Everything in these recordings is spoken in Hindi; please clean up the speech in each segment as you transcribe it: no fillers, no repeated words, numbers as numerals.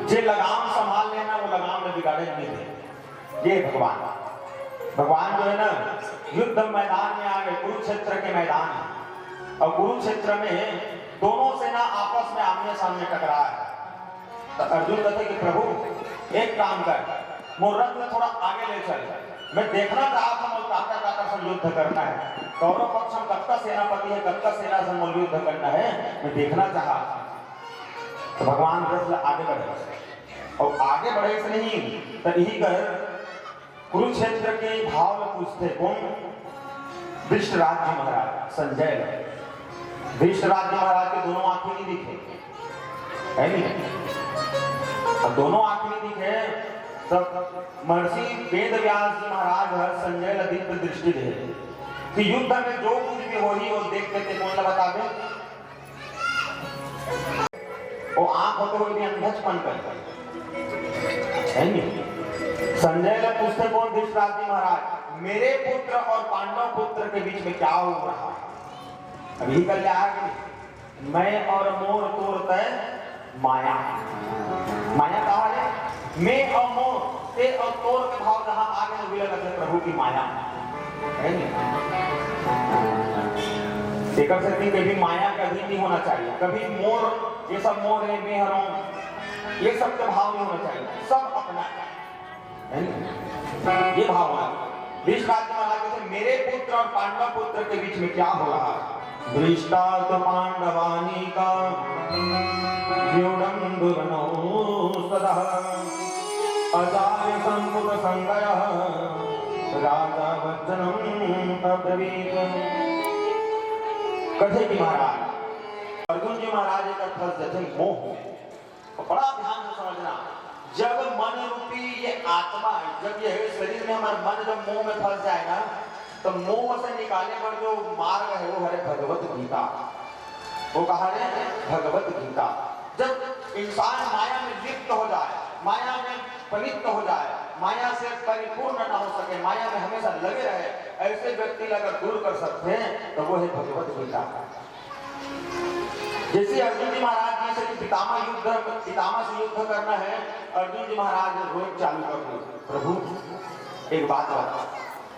जे लगाम संभाल लेना वो लगाम में बिगाड़े नहीं थे। ये भगवान भगवान जो है ना युद्ध मैदान में आ गए, कुरुक्षेत्र के मैदान में, और कुरुक्षेत्र में दोनों सेना आपस में आमने सामने टकरा है। तो अर्जुन कहते कि प्रभु एक काम कर, मोर रथ में थोड़ा आगे ले चल, मैं देखना चाहता हूँ काका काका से युद्ध करना है, कौरव पक्ष में कब का सेनापति है, कब का सेना से मोल युद्ध करना है, मैं देखना चाहा। तो भगवान कृष्ण आगे बढ़े, और आगे बढ़े से नहीं तो यही कर कुरुक्षेत्र के भाव में पूछते कौन? धृष्टराज जी महाराज, संजय। धृष्टराज जी महाराज के दोनों आंखें नहीं दिखे, है नहीं? अब दोनों आंखें नहीं दिखे तब महर्षि वेद व्यास जी महाराज हर संजय दिव्य दृष्टि दे कि युद्ध में जो कुछ भी हो रही वो देख के कौन बता दे, वो आंख होते हुए भी अंधचपन करता है नहीं? संजय ने पूछते कौन? धृतराज जी महाराज, मेरे पुत्र और पांडव पुत्र के बीच में क्या हो रहा है? अभी कल आगे मैं और मोर तोर तय माया। माया कहा है? मैं और मोर ते और तोर के भाव जहां आगे में विलय करते प्रभु की माया है नहीं? देखकर सकती कभी माया कभी नहीं होना चाहिए, कभी मोर ये सब मोर है मैं हूं ये सब का भाव नहीं होना चाहिए, सब अपना है ये भाव है। धृतराष्ट्र महाराज कहते मेरे पुत्र और पांडव पुत्र के बीच में क्या हो रहा है? धृष्टात पांडवानी का व्यूढ़ं दुर्नो सदा आचार्य संपुट संगय राजा वचनम अब्रवीत। कथे की महाराज अर्जुन जी महाराज का फंस जाते मोह में, बड़ा ध्यान से समझना। जब मन रूपी ये आत्मा, जब ये शरीर में हमारा मन जब मोह में फंस जाए ना, तो मोह से निकालने पर जो मार्ग है वो है भगवत गीता। वो कहा है भगवत गीता। जब इंसान माया में लिप्त हो जाए, माया में पलित हो जाए, माया से परिपूर्ण ना हो सके, माया में हमेशा लगे रहे, ऐसे व्यक्ति अगर दूर कर सकते हैं तो वो है भगवत गीता। जैसे अर्जुन जी महाराज जी से पितामह से युद्ध करना है, अर्जुन जी महाराज रोज चालू कर दिए, प्रभु एक बात बताओ।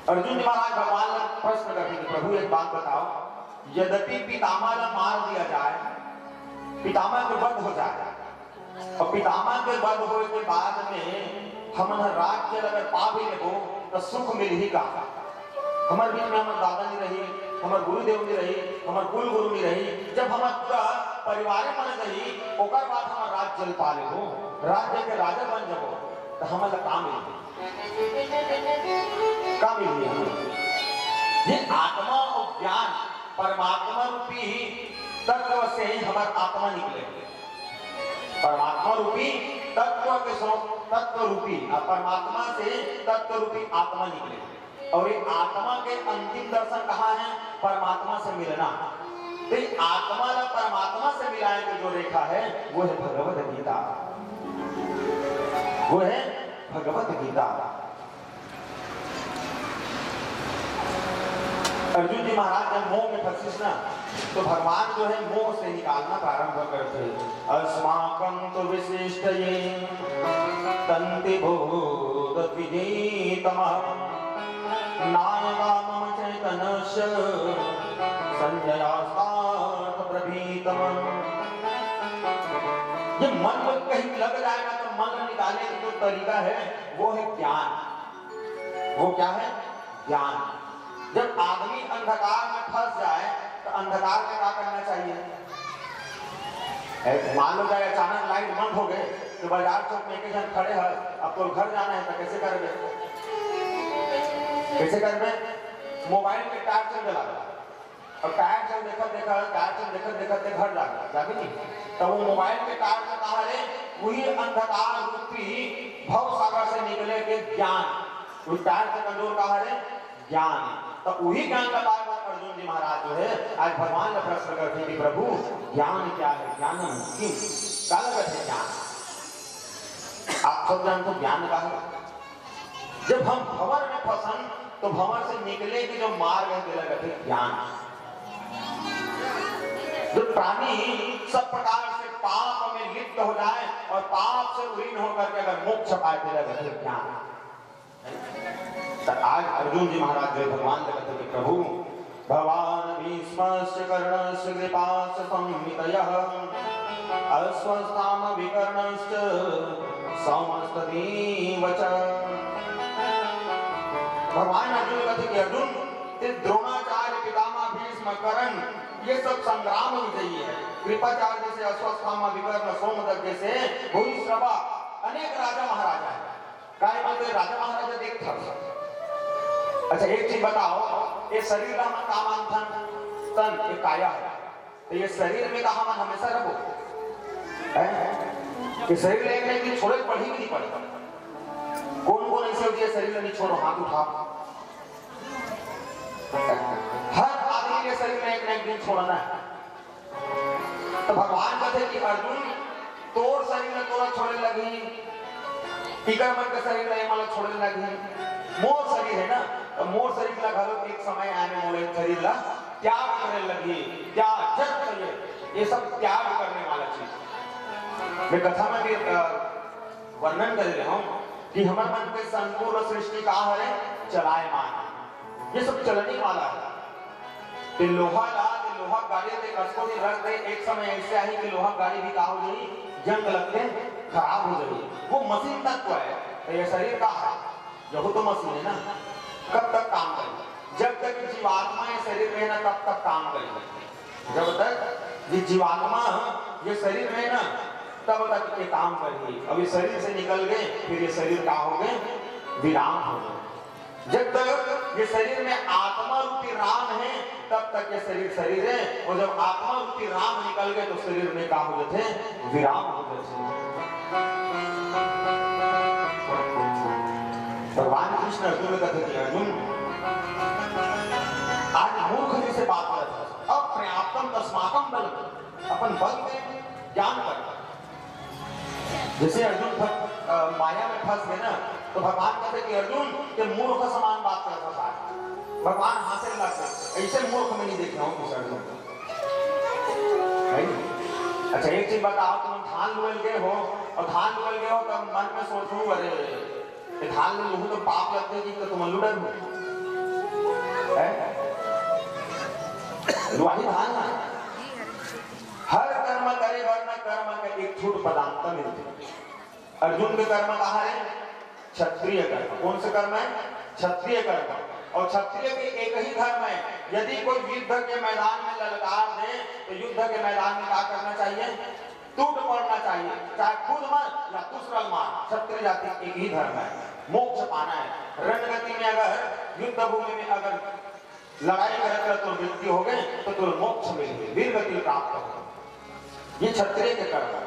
अर्जुन जी महाराज भगवान ने प्रश्न करते कि प्रभु एक बात बताओ, यद्यपि पितामह को मार दिया जाए, पितामह के वध हो जाए, और पितामह के वध होने के बाद में हम राज्य अगर पा भी लेबो तो सुख मिल ही का। हमारे बीच में हमारे दादा नहीं रही, हमारे गुरुदेव नहीं रही, हमारे कुल गुरु नहीं रही, जब हमारा पूरा परिवार मन रही ओकर बाद हमारा राज्य चल पा लेबो, राज्य के राजा बन जाबो, तो हमारा काम मिल ये आत्मा और ज्ञान परमात्मा रूपी तत्व से हमारा आत्मा निकले। परमात्मा रूपी तत्व के तत्व रूपी परमात्मा से तत्व रूपी आत्मा निकले, और ये आत्मा के अंतिम दर्शन कहाँ है? परमात्मा से मिलना। तो आत्मा ने परमात्मा से मिलाने की जो रेखा है वो है भगवत गीता, वो है भगवत गीता। अर्जुन जी महाराज जब मोह में फंसिस ना, तो भगवान जो है मोह से निकालना प्रारंभ करते हैं। अस्माकं तो विशिष्ट ये तंति बोध विजेतमः नायका मम चैतन्यस्य संजयास्तार्थ प्रभीतम। ये मन में कहीं लग जाएगा तो मन निकालने का जो तरीका है वो है ज्ञान। वो क्या है? ज्ञान। जब आदमी अंधकार में फंस जाए तो अंधकार में क्या करना चाहिए? मान लो जाए अचानक लाइट बंद हो गए तो बाजार चौक में एक जन खड़े हैं, अब तो घर जाना है तो कैसे करोगे? कैसे करबे? मोबाइल के टायर चल जला और टायर चल देखते घर जाके नहीं, तो वो मोबाइल के टायर में कहा है वही अंधकार रूपी भव सागर से निकले के ज्ञान। उस टायर का कंट्रोल कहा है ज्ञान। तो वही ज्ञान का बार बार अर्जुन जी महाराज जो है आज भगवान ने प्रश्न करते हैं कि प्रभु ज्ञान क्या है? ज्ञानम किम? क्या लगत है ज्ञान? आप सब जानते हो ज्ञान का है? जब हम भंवर में फंसन तो भंवर से निकले के जो मार्ग है लगत है ज्ञान। जो प्राणी सब प्रकार से पाप में लिप्त हो जाए और पाप से से उलीन होकर के अगर मोक्ष पाए थे फिर क्या? तो आज अर्जुन जी महाराज जो भगवान से कहते कि प्रभु भगवान भीष्मस्य कर्णस्य कृपास्य संहितयः अस्वस्थाम विकर्णश्च समस्तदेव च। भगवान अर्जुन कहते कि अर्जुन द्रोणाचार्य पितामह भीष्म कर्ण ये सब संग्राम विजयी है। कृपाचार्य जैसे अश्वत्थामा विकर्ण सोमदत्त जैसे भूरिश्रवा अनेक राजा महाराजा है। काय बोलते राजा महाराजा देखते हैं। अच्छा एक चीज बताओ, ये शरीर का मन कामांथन तन ये काया है, तो ये शरीर में कहा मन हमेशा रहो है कि शरीर एक नहीं छोड़े पढ़ी भी नहीं पड़ेगा। कौन कौन ऐसे होती है शरीर नहीं छोड़ो हाथ उठा। हर आदमी के शरीर में एक नहीं दिन छोड़ना है। तो भगवान कहते कि अर्जुन तोर शरीर में तोरा छोड़ने लगी, टीका मन के शरीर में माला छोड़ने लगी। मोर शरीर है ना, तो मोर शरीर लगा लो एक समय आने मोरे शरीर ला त्याग करने लगी। त्याग जग चाहिए, ये सब त्याग करने वाला चीज। मैं कथा में भी वर्णन कर रहा हूँ कि हमारे मन के संपूर्ण सृष्टि का है चलायमान, ये सब चलने वाला है। तो लोहा ला लोहा गाड़ी से कसको नहीं रख दे, एक समय ऐसे आई कि लोहा गाड़ी भी कहा हो जाए जंग लगते खराब हो जाए, वो मशीन तत्व है। तो ये शरीर का है जो तो मशीन है ना, कब तक काम करेगी? जब तक जीवात्मा ये शरीर में ना तब तक काम करेगी। जब तक ये जीवात्मा ये शरीर में ना तब तक ये काम करेगी। अब ये शरीर से निकल गए फिर ये शरीर का हो गए विराम हो गए। जब तक ये शरीर में आत्मा रूपी राम है तब तक ये शरीर है, और जब आत्मा रूपी राम निकल गए तो शरीर में क्या हो जाते विराम हो जाते। भगवान कृष्ण अर्जुन कहते थे अर्जुन आज मूर्ख जी से बात कर रहा था, अपर्याप्तम तस्माकम बल, अपन बल में ज्ञान कर। जैसे अर्जुन माया में फंस गए ना, तो भगवान कहते कि अर्जुन के मूर्ख समान बात कर रहा है। भगवान हासिल लग ऐसे मूर्ख में नहीं देख रहा हूँ अर्जुन। अच्छा एक चीज बताओ, तुम धान लुएल गए हो और धान लुएल गए हो तब मन में सोचू अरे धान में लूहू तो पाप लगते कि तो तुम लुडर हो लुआही धान ना। हर कर्म करे वरना कर्म का एक छूट पदार्थ मिलते। अर्जुन के कर्म कहा है क्षत्रिय कर्म। कौन से कर्म है? क्षत्रिय कर्म। और क्षत्रिय के एक ही धर्म है, यदि कोई युद्ध के मैदान में ललकार दे तो युद्ध के मैदान में क्या करना चाहिए? टूट पड़ना चाहिए, चाहे खुद मर या दूसरा मार। क्षत्रिय जाति एक ही धर्म है, मोक्ष पाना है। रणगति में अगर युद्ध भूमि में अगर लड़ाई कर तो मृत्यु हो गए तो तुम मोक्ष मिलेगी, वीर गति प्राप्त हो। ये क्षत्रिय के कर्म है।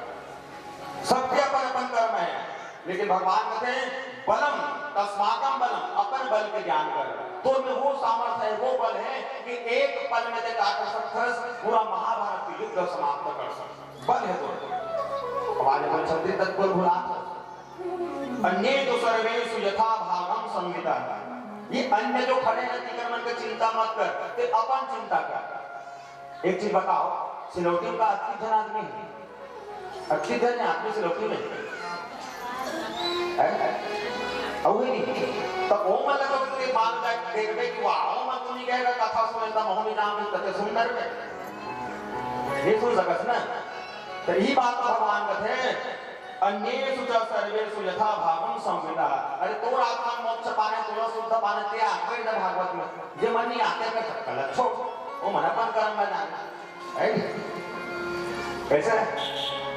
सबके अपन अपन कर्म है, लेकिन भगवान कहते हैं बलम तस्माकम बलम, अपन बल के ज्ञान कर। तो में वो सामर्थ्य है, वो बल है कि एक पल में क्या कर सकता है? पूरा महाभारत की युद्ध समाप्त कर सकता बल है। तो आज अपन क्षत्रिय तत्व भुला अन्य तो सर्वेषु यथा भागम संविदा। ये अन्य जो खड़े हैं तिकरमन की चिंता मत कर, ते अपन चिंता कर। एक चीज बताओ, सिलौटी का अच्छी धन आदमी है, अच्छी धन है आदमी सिलौटी में तो ओ मतलब तो ते मान जा देखबे कि वाह मत तुम कहेगा कथा सुनता मोहनी नाम कते सुंदर में ये सुन सकस ना। तो यही बात भगवान कहते अन्येषु च सर्वेषु यथा भागम संविदा। अरे तोर आत्मा मोक्ष पाने तोरा शुद्ध पाने ते आगे इधर भागवत में जे मन नहीं आते कर सकल छोड़ वो मनपन कर्म में जाना है कैसे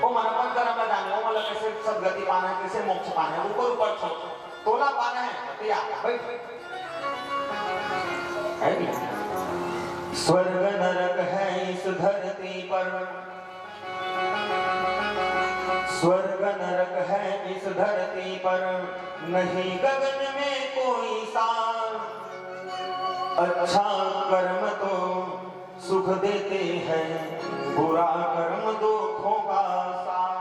वो मनपन कर्म में जाने वो मतलब कैसे सदगति पाना है, कैसे मोक्ष पाना है, ऊपर ऊपर छोड़ तोला पाना है ते आ बैठ है। स्वर्ग नरक है इस धरती पर, स्वर्ग नरक है इस धरती पर, नहीं गगन में कोई सार। अच्छा कर्म तो सुख देते हैं, बुरा कर्म दुखों का सार।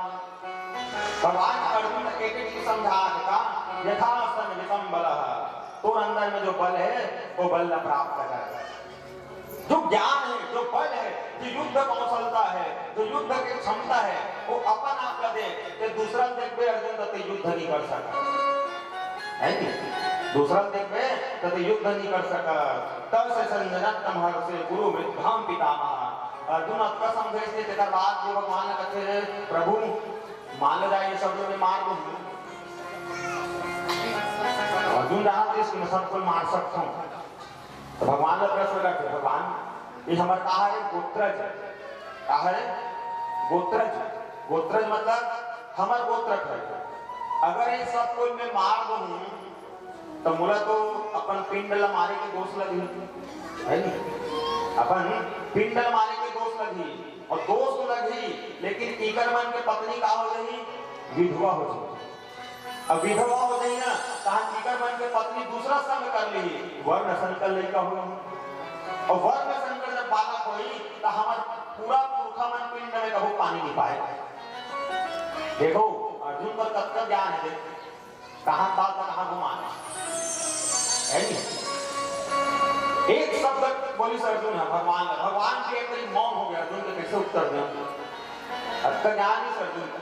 भगवान अर्जुन एक एक समझा देता यथा सन्निधम बलः, तो अंदर में जो बल है वो बल प्राप्त कर जाएगा। जो ज्ञान है, जो बल है, जो युद्ध कौशलता है, जो युद्ध की क्षमता है, वो अपन आप का दे, तो दूसरा देख बे अर्जुन ते युद्ध नहीं कर सका है कि दूसरा देखबे तो ते युद्ध नहीं कर सका। तब से संजनत महर से गुरु वृद्धाम पितामह अर्जुन अतका समझे से तेकर बात जो भगवान ने कहे प्रभु मान जाए ये शब्द में मार दो। अर्जुन जहाँ देश में सबको मार सकता हूँ तो भगवान ने प्रश्न करते भगवान ये हमारे कहा है गोत्रज कहा है गोत्रज गोत्रज मतलब हमार गोत्रक है। अगर ये सब कोई मैं मार दूं तो मुला तो अपन पिंडल मारे के दोष लगी है नहीं अपन पिंडल मारे के दोष लगी और दोष तो लगी लेकिन टीकर मन के पत्नी का हो गई विधवा हो गई। अब विधवा हो गई ना कहा टीकर मन के पत्नी दूसरा संग कर ली वर्ण संकर लड़का हो और वर्ण संकर जब बालक हुई तो हमारे पूरा पुरखा मन पिंड में कभी पानी नहीं पाएगा। देखो अर्जुन पर तब तक ज्ञान है कहां बात का कहां घुमाना है नहीं। एक शब्द बोली से अर्जुन है भगवान के एक मौन हो गया अर्जुन के कैसे उत्तर दें अब तक ज्ञान है अर्जुन का।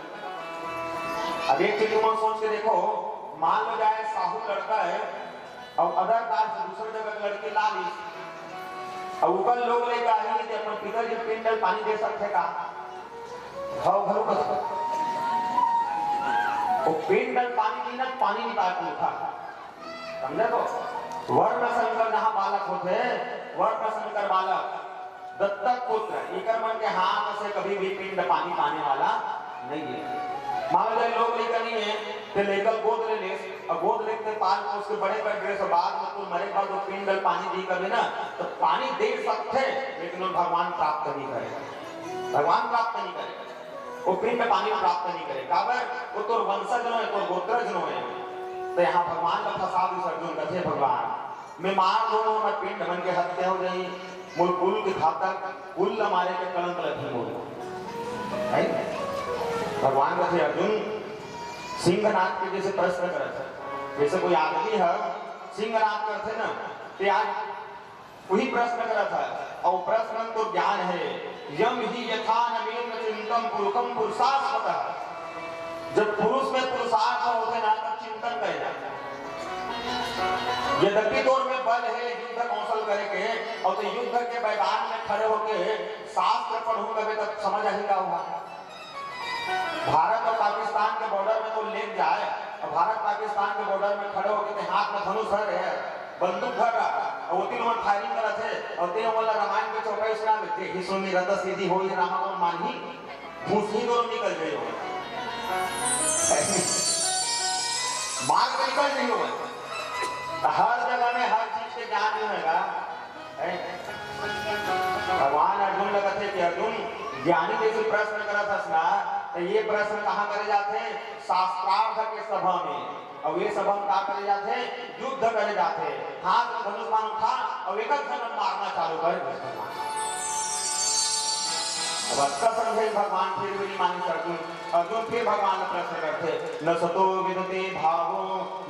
अब एक चीज तुम सोच के देखो मान लो जाए साहू लड़का है और अदर कास्ट से दूसरे जगह के लड़के ला ली और ऊपर लोग लेकर आए थे अपन पिताजी पिंडल पानी दे सकते का भाव घरों का वो पिंडल पानी की ना पानी निकाल उठा समझे तो वर्ण संकर जहां बालक होते वर्ण संकर बालक दत्तक पुत्र इकर मन के हाथ से कभी भी पिंड पानी पाने वाला नहीं है। मान लो लोग लेकर नहीं है तो लेकर गोद ले ले और गोद लेकर पाल को उसके बड़े कर दे बाद में तो मरे बाद वो पिंडल पानी दी कर ना तो पानी दे सकते लेकिन वो भगवान प्राप्त नहीं करेगा भगवान प्राप्त नहीं करेगा वो पिंड पानी प्राप्त नहीं करेगा काबर वो तो वंशज नो है तो गोत्रज नो है। तो यहाँ भगवान का फसा विसर्जन करते भगवान मैं मार दो मैं पिंड मन के हत्या हो गई मूल कुल के घातक कुल मारे के कलंक लगी हो है भगवान का थे अर्जुन सिंहनाथ के जैसे प्रश्न करते जैसे कोई आदमी है सिंहनाथ करते ना तो आज वही प्रश्न करा था और प्रश्न तो ज्ञान है यम ही यथा नवीन चिंतन पुरुषम पुरुषार्थ जब पुरुष में पुरुषार्थ होते ना तब चिंतन करे जाता यद्यपि दौर में बल है युद्ध कौशल करे के और तो युद्ध के मैदान में खड़े होके शास्त्र पढ़ू कभी तब समझ आएगा हुआ भारत और पाकिस्तान के बॉर्डर में कोई लेट जाए और भारत पाकिस्तान के बॉर्डर में खड़े होकर हाथ में धनुष है बंदूक धर रहा और वो तीनों फायरिंग कर रहे थे और तीनों वाला रामायण के चौपाई सुना देखी सुनी रत सीधी हो रामा को मानी भूसी दोनों निकल गए हो मार्ग निकल नहीं हो हर जगह में हर चीज के ज्ञान नहीं होगा। भगवान अर्जुन लगा थे कि अर्जुन ज्ञानी जैसे प्रश्न करा था सुना तो ये प्रश्न कहाँ करे जाते शास्त्रार्थ के सभा में और ये सभा में कहा करे जाते युद्ध करे जाते हाथ में धनुष बाण उठा और एक मारना चालू कर अब अच्छा समझे भगवान फिर भी नहीं माने अर्जुन अर्जुन फिर भगवान प्रश्न करते न सतो विदते भावो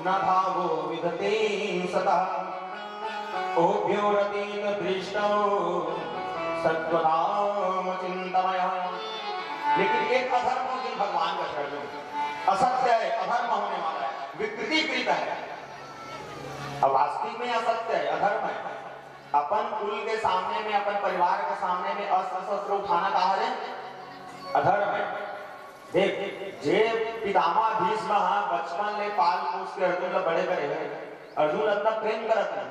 न भावो विदते सतः ओभ्योरतीत दृष्टो सत्वनाम चिंतमय। लेकिन एक अधर्म दिन भगवान का अर्जुन असत्य है अधर्म होने वाला है विकृतीकृत है अब वास्तविक में असत्य है अधर्म है अपन कुल के सामने में अपन परिवार के सामने में अस्त्र शस्त्र उठाना कहा है अधर्म है। देख जे पितामह भीष्म बचपन ले पाल पोस के अर्जुन का बड़े करे है अर्जुन अपना प्रेम करत है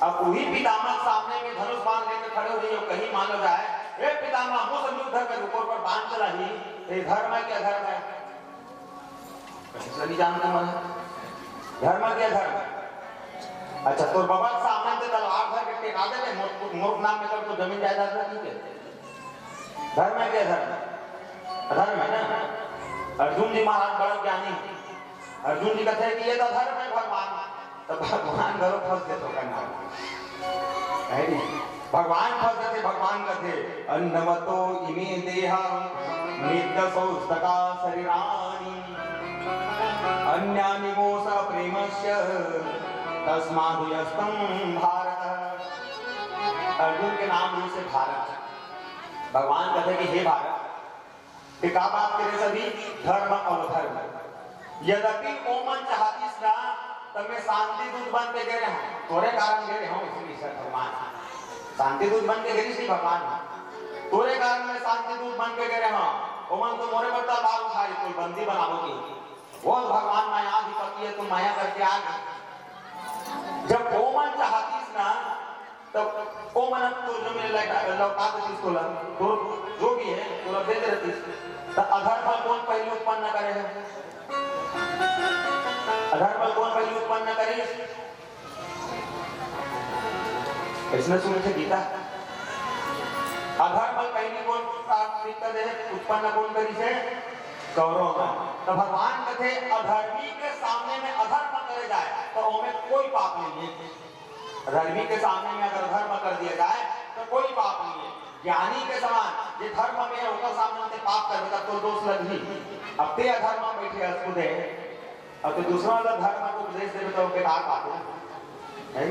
अब वही पितामह सामने में धनुष बाण लेकर खड़े हो रही हो कहीं मान लो जाए ए पितामह मुझ युद्ध कर ऊपर पर बाण चला ही ये धर्म है क्या धर्म है नहीं जानते मन धर्म क्या धर्म है। अच्छा तो बाबा सामने से तलवार धर के टेका दे मूर्ख नाम में तो जमीन जायदाद नहीं है धर्म है क्या धर्म धर्म है ना। अर्जुन जी महाराज बड़ा ज्ञानी अर्जुन जी कहते हैं कि ये तो धर्म है भगवान तो भगवान घरों फंस गए तो करना है नहीं भगवान फंस गए भगवान कहते अन्नवतो इमे देहा नित्य सौस्तका शरीराणि अन्यानि मोस प्रेमस्य तस्मादुयस्तम भारत। अर्जुन के नाम रूप से भारत भगवान कहते कि हे भारत क्या बात करें सभी धर्म और धर्म यद्यपि ओमन चाहतीस ना तब मैं शांति दूत बन के गए हूँ, तोरे कारण गए हूँ, इसलिए सर भगवान शांति दूत बन के गई थी भगवान, तोरे कारण मैं शांति दूत बन के गए हूँ। ओमन तो मोरे पर तलवार उठाई, कोई बंदी बनाओगी, वो भगवान मायाधिपति है, तुम माया करके आ गए। जब ओमन चाहतीस ना तब ओमन तो जो मैं लौटा देती इसको, तो जो भी है तो दे देती। तो अधर्म कौन पहले उत्पन्न करे है? अधर्म कौन पहले उत्पन्न करे? इसने सुने थे गीता, अधर्म पहली कौन प्राप्त करे, उत्पन्न कौन करी से? कौरव। तो भगवान कहते अधर्मी के सामने में अधर्म करे जाए तो उनमें कोई पाप नहीं है। अधर्मी के सामने में अगर धर्म कर दिया जाए तो कोई पाप नहीं है। ज्ञानी के समान ये धर्म में होकर सामने से पाप कर देगा तो दोष लग ही। अब ते अधर्म बैठे खुदे, अब तो दूसरा वाला धर्म को उपदेश दे तो बेकार बात है।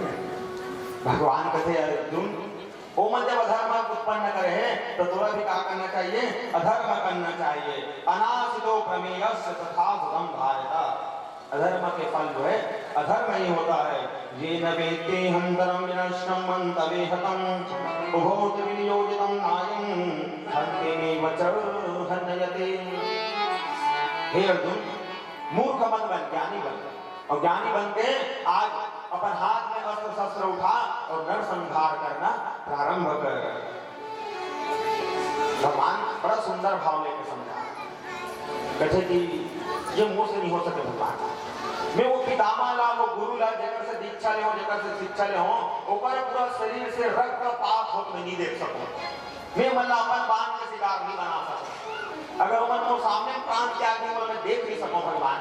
भगवान कहते अर्जुन ओमन जब अधर्म उत्पन्न करे हैं तो तोरा भी क्या करना चाहिए? अधर्म करना चाहिए। अनासितो प्रमेयस्य तथा सुधम धारता, अधर्म के फल जो है अधर्म ही होता है। ये न वेत्ते हंतरम विनश्यम मंतवे हतम उभोत विनियोजितम नायं हन्ते वचर हन्यते। हे अर्जुन, मूर्ख मत बन, ज्ञानी बन, और ज्ञानी बन के आज अपन हाथ में अस्त्र शस्त्र उठा और नरसंहार करना प्रारंभ कर। भगवान बड़ा सुंदर भाव लेकर समझा, कहते कि ये मुंह से नहीं हो सके भगवान, मैं वो पितामह ला, वो गुरु ला, जेकर से दीक्षा ले हो, जेकर से शिक्षा ले हो, ऊपर पूरा शरीर से रक्त पात हो मैं नहीं देख सकूं। मैं मतलब अपन बाण के शिकार नहीं बना सकूं। अगर मन को सामने प्राण त्याग नहीं मैं देख नहीं सकूं भगवान।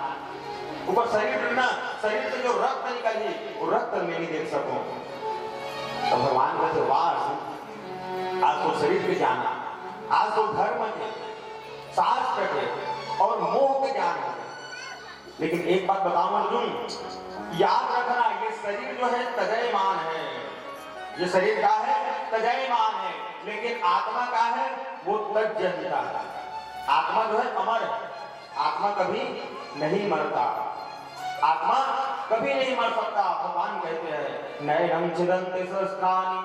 ऊपर शरीर ना, शरीर से जो रक्त निकली वो रक्त में नहीं देख सकूं। तो भगवान कहते वाह, आज तो शरीर के जाना, आज तो धर्म के, शास्त्र के और मोह के ज्ञान है। लेकिन एक बात बताऊं अर्जुन, याद रखना ये शरीर जो है तजयमान है, ये शरीर क्या है? तजयमान है। लेकिन आत्मा क्या है? वो तज्जनिता है। आत्मा जो है अमर है, आत्मा कभी नहीं मरता, आत्मा कभी नहीं मर सकता। भगवान कहते हैं नैनम छिदन्ति सहस्राणि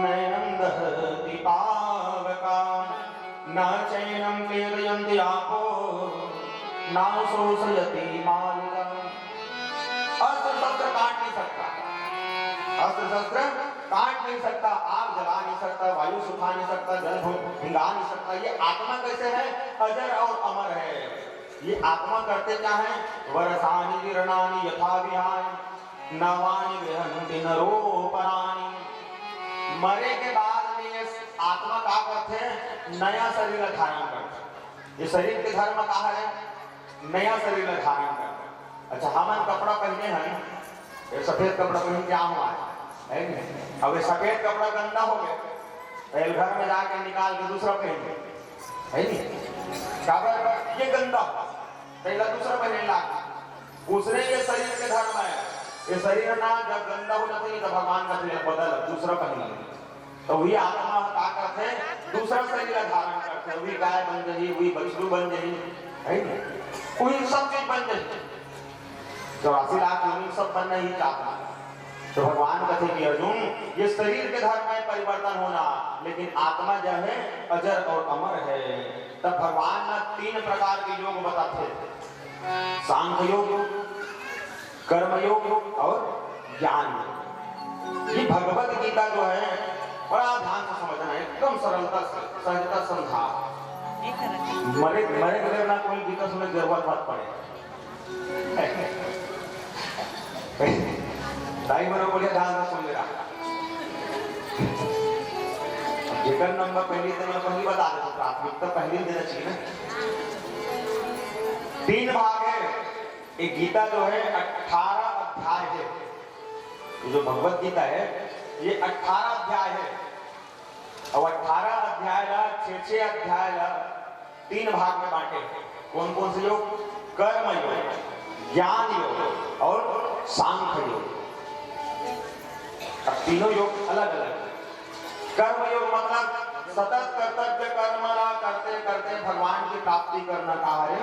नैनम दहति पावका न चैनम क्लेदयन्ति आपो न शोषयति मालिका। अस्त्र शस्त्र काट नहीं सकता, अस्त्र शस्त्र काट नहीं सकता, आग जला नहीं सकता, वायु सुखा नहीं सकता, जल भिंगा नहीं सकता। ये आत्मा कैसे है? अजर और अमर है। ये आत्मा करते क्या है? वरसानि वीरणानि यथा विहाय नवानि गृह्णन्ति नरोपराणि। मरे के बाद में ये आत्मा क्या करते हैं? नया शरीर धारण करते। ये शरीर के धर्म कहा है? नया शरीर धारण करते। अच्छा, हमन कपड़ा पहने हैं, ये सफेद कपड़ा पहन क्या हुआ है? अब ये सफेद कपड़ा गंदा हो गया, पहले घर में जाके निकाल के दूसरा पहन है नहीं, ये गंदा पहला दूसरा पहने लगा। दूसरे ये शरीर के धर्म है, ये शरीर ना जब गंदा हो जाते तो भगवान का शरीर बदल दूसरा पहन। तो वही आत्मा क्या करते? दूसरा शरीर धारण करते, वही गाय बन गई, वही बछड़ू बन गई, है नहीं, वही सब चीज बन गई। 84 लाख योनि सब बनना ही चाहता। तो भगवान कहते कि अर्जुन ये शरीर के धर्म में परिवर्तन होना, लेकिन आत्मा जो है अजर और अमर है। तब भगवान ने 3 प्रकार के योग बताते, सांख्य योग, कर्म योग और ज्ञान योग। ये भगवत गीता जो है बड़ा ध्यान से समझना है, एकदम सरलता सहजता समझा। मरे मरे ना कोई गीता सुनने जरूरत मत पड़े। दाई मनो बोलिए ध्यान से सुन रहा। जेकर नंबर पहली तो मैं पहली बता देता, प्राथमिकता पहली देना चाहिए ना। 3 भाग है एक गीता जो है, 18 अध्याय है। ये जो भगवत गीता है ये 18 अध्याय है, और 18 अध्याय 6 अध्याय 3 भाग में बांटे। कौन कौन से योग? कर्म योग, ज्ञान योग और सांख्य योग। अब तीनों योग अलग अलग। कर्म योग मतलब सतत कर्तव्य कर्म करते करते भगवान की प्राप्ति करना कहा है।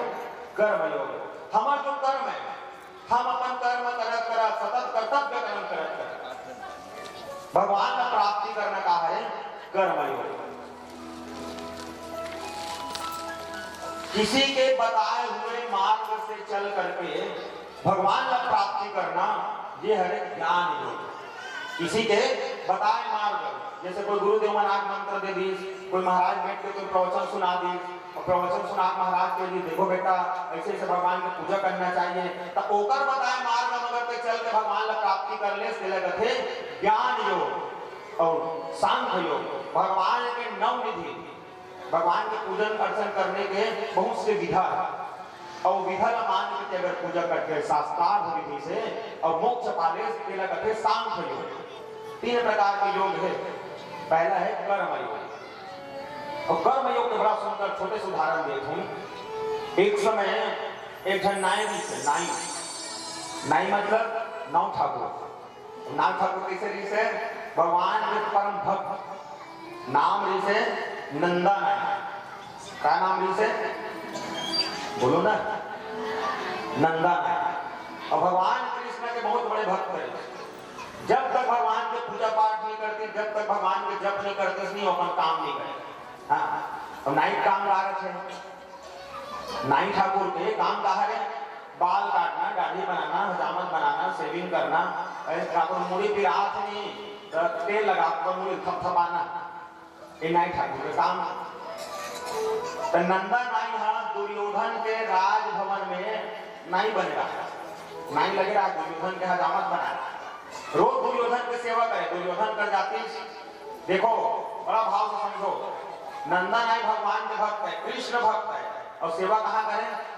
कर्मयोग। हमार जो कर्म है, हम अपन कर्म करत करत सतत कर्तव्य कर्म करत करत भगवान का प्राप्ति करना का है कर्मयोग। किसी के बताए हुए मार्ग से चल करके भगवान का प्राप्ति करना ये है ज्ञान योग। किसी के बताए मार्ग, जैसे कोई गुरुदेव महाराज मंत्र दे दी, कोई महाराज बैठ के कोई प्रवचन सुना दी और प्रवचन सुना महाराज के लिए देखो बेटा ऐसे ऐसे भगवान की पूजा करना चाहिए, तो ओकर बताए मार्ग मगर पे चल के भगवान का प्राप्ति कर ले से लगते ज्ञान योग और सांख्य योग। भगवान के नौ निधि, भगवान के पूजन अर्चन करने के बहुत से विधा और विधा मान के अगर पूजा करके शास्त्रार्थ विधि से और मोक्ष पाले के लगते सांख्य योग। तीन प्रकार के योग है। पहला है कर्म योग और कर्म योग के बड़ा सुंदर छोटे से उदाहरण देता हूं। एक समय एक नाई से नाई मतलब नाव ठाकुर। नाव ठाकुर किसे री से भगवान के परम भक्त, नाम री से नंदा नाई। क्या नाम री से बोलो ना, नंदा नाई। और भगवान कृष्ण के बहुत बड़े भक्त है। जब तक भगवान के पूजा पाठ नहीं करते, जब तक भगवान के जप नहीं करते, नहीं अपन काम नहीं करते। हाँ, और नाई काम ला रहे थे। नाई ठाकुर के काम कहा है बाल काटना, दाढ़ी बनाना, हजामत बनाना, सेविंग करना, ठाकुर मुड़ी भी हाथ नहीं तेल लगा कर मुड़ी थपथपाना, ये नाई ठाकुर के काम। तो नंदा नाई हाँ दुर्योधन के राजभवन में नाई बन रहा, नाई लगे रहा, दुर्योधन के हजामत बना, रोज दुर्योधन की सेवा करे। दुर्योधन कर जाती, देखो बड़ा भाव से समझो, नंदा नाई भगवान के भक्त है, कृष्ण भक्त है, और सेवा कहाँ करे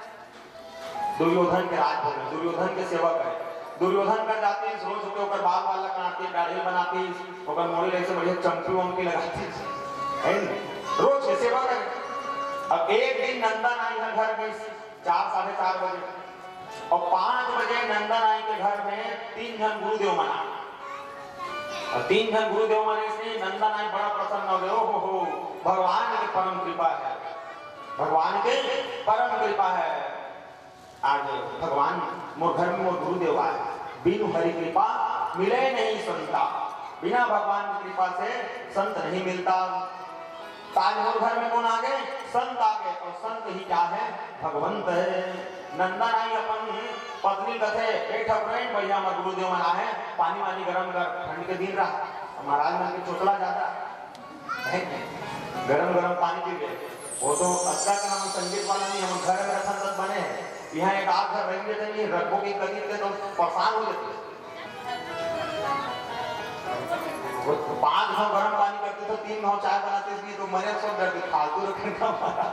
दुर्योधन के राजभवन में, दुर्योधन की सेवा करे। दुर्योधन कर जाती, रोज के ऊपर बाल बाल लगाती, दाढ़ी बनाती, ऊपर मोड़ी ऐसे बढ़िया चमकी वमकी लगाती है, रोज की सेवा करे। अब एक दिन नंदा नाई का घर में 4 साढ़े 4 बजे और 5 बजे नंदा नाई के घर में 3 जन गुरुदेव मना, और 3 जन गुरुदेव मने से नंदा नाई बड़ा प्रसन्न हो गए। हो भगवान की परम कृपा है, भगवान के परम कृपा है। आज भगवान मोर घर में मोर गुरुदेव आए, बिनु हरि कृपा मिले नहीं संता, बिना भगवान की कृपा से संत नहीं मिलता। आज मोर घर में कौन आ गए, संत आ गए, और संत ही क्या है भगवंत है। नंदा नाई अपन पत्नी कथे एक ठकुराइन भैया हमारे गुरुदेव मना है, पानी वानी गरम कर, ठंड के दिन रहा, महाराज मन के चोटला ज्यादा गरम गरम पानी पी गए। वो तो अच्छा का हम संगीत वाला नहीं, हम घर में रखन तक बने हैं, यहाँ एक आध घर रहेंगे तो नहीं, रखो की कदी थे तो परेशान हो जाते। 5 घाव गरम पानी करते तो 3 घाव चाय बनाते, इसलिए तो मरे सब डरते फालतू रखने का हमारा।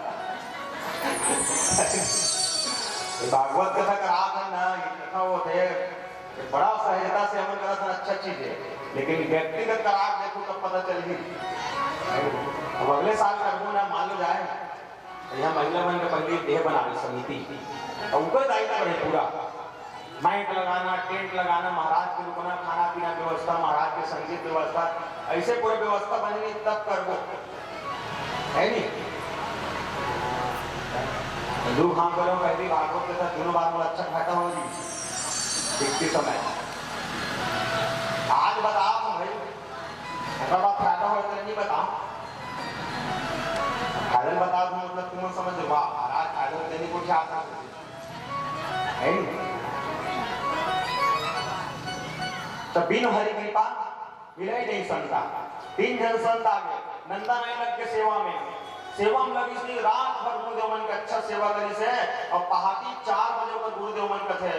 भागवत कथा करा था ना, कथा वो थे बड़ा सहजता से अमल करा था, अच्छा चीज है, लेकिन व्यक्तिगत करार देखो तब पता चलेगी। अब अगले साल कर ना मान लो जाए, यहाँ महिला मन के पहले देह बना रही समिति, और उनका दायित्व है पूरा माइक लगाना, टेंट लगाना, महाराज के रुकना, खाना पीना व्यवस्था, महाराज के संगीत व्यवस्था, ऐसे पूरी व्यवस्था बनेगी तब कर वो है नहीं। हिंदू हाँ करो पहली भागवत के साथ दोनों बात अच्छा घाटा होगी देखते समय। आज बताओ भाई अगर बात घाटा हो तो नहीं बताओ, फाइनल बता दूं मतलब तुम समझ लो महाराज फाइनल देने को क्या आता है नहीं। तो बिन हरि कृपा मिले नहीं संता, 3 जन संत आ गए, नंदा नाई लग के सेवा में लगी थी, रात भर गुरुदेव मन के अच्छा सेवा करी से, और पहाड़ी 4 बजे पर गुरुदेव मन के थे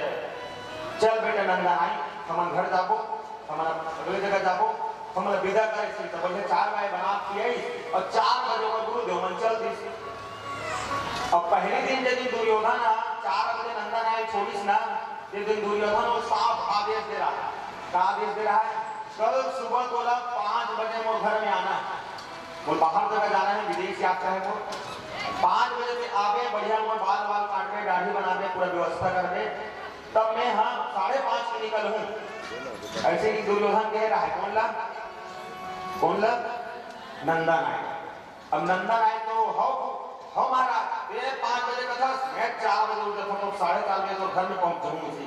चल बेटे नंदा नाई हम घर जाबो, हम अगले जगह जाबो, हम विदा करे थी, तो बोले 4 गाय बना दिए, और 4 बजे पर गुरुदेव मन चल दी। और पहले दिन यदि दुर्योधन 4 बजे नंदा नाई छोड़ीस ना, ये दिन दुर्योधन वो साफ आदेश दे रहा है, क्या आदेश दे रहा है, कल सुबह बोला 5 बजे वो घर में आना, वो बाहर जगह जाना है, विदेश यात्रा है, वो 5 बजे में आगे बढ़िया वो बाल बाल काट के दाढ़ी बना दे, पूरा व्यवस्था कर दे, तब मैं हाँ 5:30 में निकल हूँ। ऐसे ही दुर्योधन कह रहा है, कौन ला नंदा नाई। अब नंदा नाई तो हो महाराज 5 बजे का जाता था, मैं 4 बजे उठता था तो 4:30 बजे तो घर में पहुंच जाऊँ इसी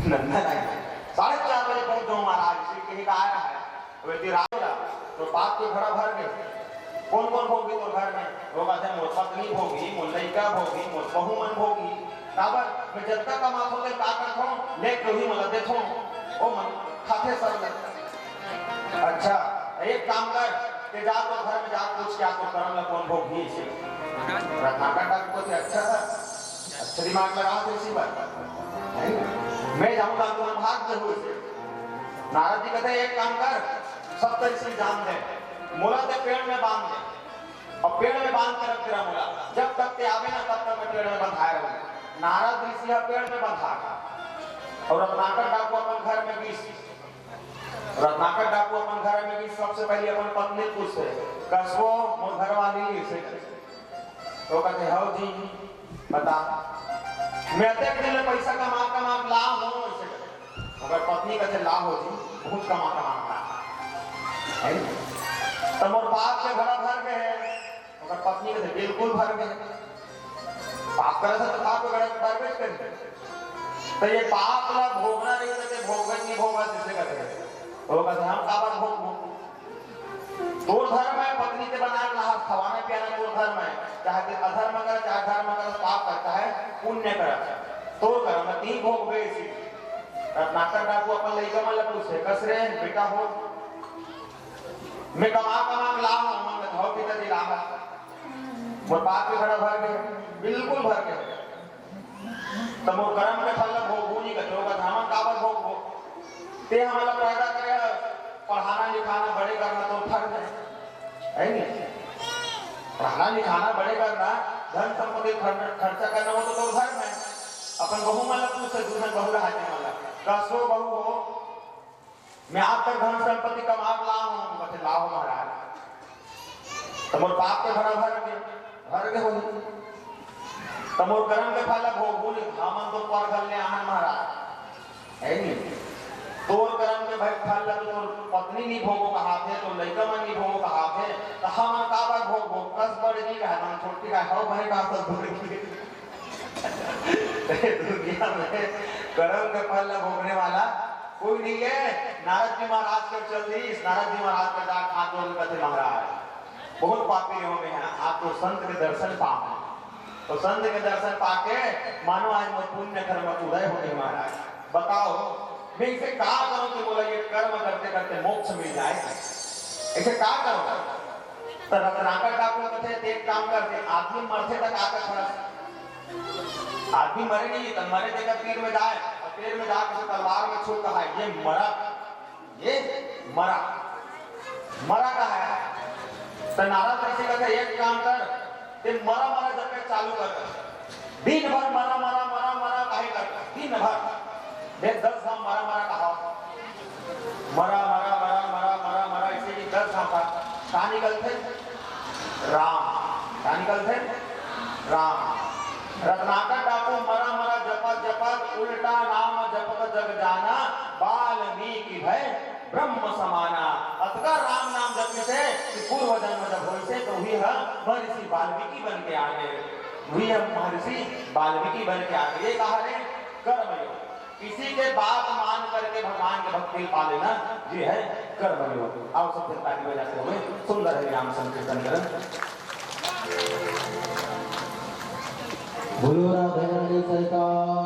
नंदन आई 4:30 बजे पहुंच जाऊँ महाराज इसी कहीं का आया है वैसे रात तो बात को खड़ा भर गए कौन कौन भोगी तो घर में वो कहते हैं मोर पत्नी भोगी मोर लड़का भोगी मोर बहू मन भोगी काबर मैं जब तक कमात होते का करता हूँ लेके वही मतलब देखो ओ मन खाते सब अच्छा एक काम कर के जा तो घर में जा कुछ क्या तो करम ला कौन भोगी से रत्नाकर डॉक्टर को अच्छा दिमाग लगा तो इसी बात मैं जाऊंगा तो भाग जरूर से नारद जी कहते एक काम कर सब तरह से जान दे मोला ते पेड़ में बांध दे और पेड़ में बांध के रख तेरा मोला जब तक ते आवे ना तब तक मैं पेड़ में बंधाए रहूं नारद ऋषि पेड़ में बंधा और रत्नाकर डाकू अपन घर में घिस रत्नाकर डाकू अपन घर में घिस सबसे पहले अपन पत्नी पूछते कसबो मोर घर वाली से तो कहते हाउ जी बता मैं अतेक दिन में पैसा कमा ला हूं ऐसे अगर पत्नी कहते ला हो जी बहुत कमा है तो मोर बाप के घड़ा भर गए हैं अगर पत्नी कहते बिल्कुल भर गए पाप करे तो पाप के घड़ा भर गए तो ये पाप ला भोगना नहीं कहते भोगना नहीं भोगा जिसे कहते वो कहते हम काबर भोग तोर धर्म में पत्नी के बना रहा खवाने पियाना तोर धर्म में चाहे अधर्म कर चाहे धर्म कर पाप करता है पुण्य कर तोर कर्म में तीन भोग बेसी रत्नाकर डाकू अपन लइका मन पूछे कसरे बेटा हो मैं कमा ला हूं मन धो पिता जी लाहा मोर बाप के घड़ा भर गए बिल्कुल भर गए तो मोर कर्म के फल भोग नहीं का होगा धामन काबर भोग ते हमला पैदा करे पढ़ाना लिखाना बड़े करना तो फर्ज है नहीं पढ़ाना लिखाना बड़े करना धन संपत्ति खर्चा करना वो तो धर्म है अपन बहू वाला पूछ दूसरा बहू रहा है वाला कसो बहू हो मैं आप तक धन संपत्ति कमा ला हूं बते लाओ महाराज तमोर बाप के घड़ा भर गए होई तमोर कर्म के फल भोग हमन तो पर घर ले आन महाराज है नहीं तोर कर्म के भाई फल लग तोर पत्नी नहीं भोगो कहा थे तो लड़का मन नहीं भोगो कहा थे तो हम काबर भोग कस बड़ी का हम छोटी का हो भाई का सब बड़ी दुनिया में कर्म के फल भोगने वाला कोई नहीं है नारद जी महाराज के चल दी नारद जी महाराज का डाक हाथ जोड़ कहते महाराज बहुत पापी हो गए हैं आप तो संत के दर्शन पाओ तो संत के दर्शन पाके मानो आज मैं पुण्य कर्म उदय हो गए महाराज बताओ मैं इसे क्या करूं कि बोला ये कर्म करते करते मोक्ष मिल जाए इसे क्या करूं तो रत्नाकर डाकू कहते एक काम करते आदमी मरते तक आकर खड़ा आदमी मरे नहीं तो मरे देकर तीर में जाए और तीर में जाकर तलवार में छू कहा ये मरा का है तो नारद ऋषि कहते एक काम कर ते मरा जब चालू कर दिन भर मरा काहे कर दिन भर देख 10 हम मरा कहा मरा इसे भी 10 हम कहां निकलते राम रत्नाकर डाकू मरा जपत उल्टा नाम जपत जग जाना वाल्मीकि भय ब्रह्म समाना अतः राम नाम जपने से कि पूर्व जन्म जब होई से तो ही महर्षि वाल्मीकि बन के आ गए वही महर्षि वाल्मीकि बन के आ गए ये कहा रे कर्मयोग किसी के बात मान करके भगवान के भक्ति पा लेना ये है कर्मयोग आओ सब जनता की वजह से हमें सुंदर है नाम संकीर्तन करें बोलो राधे रानी सरकार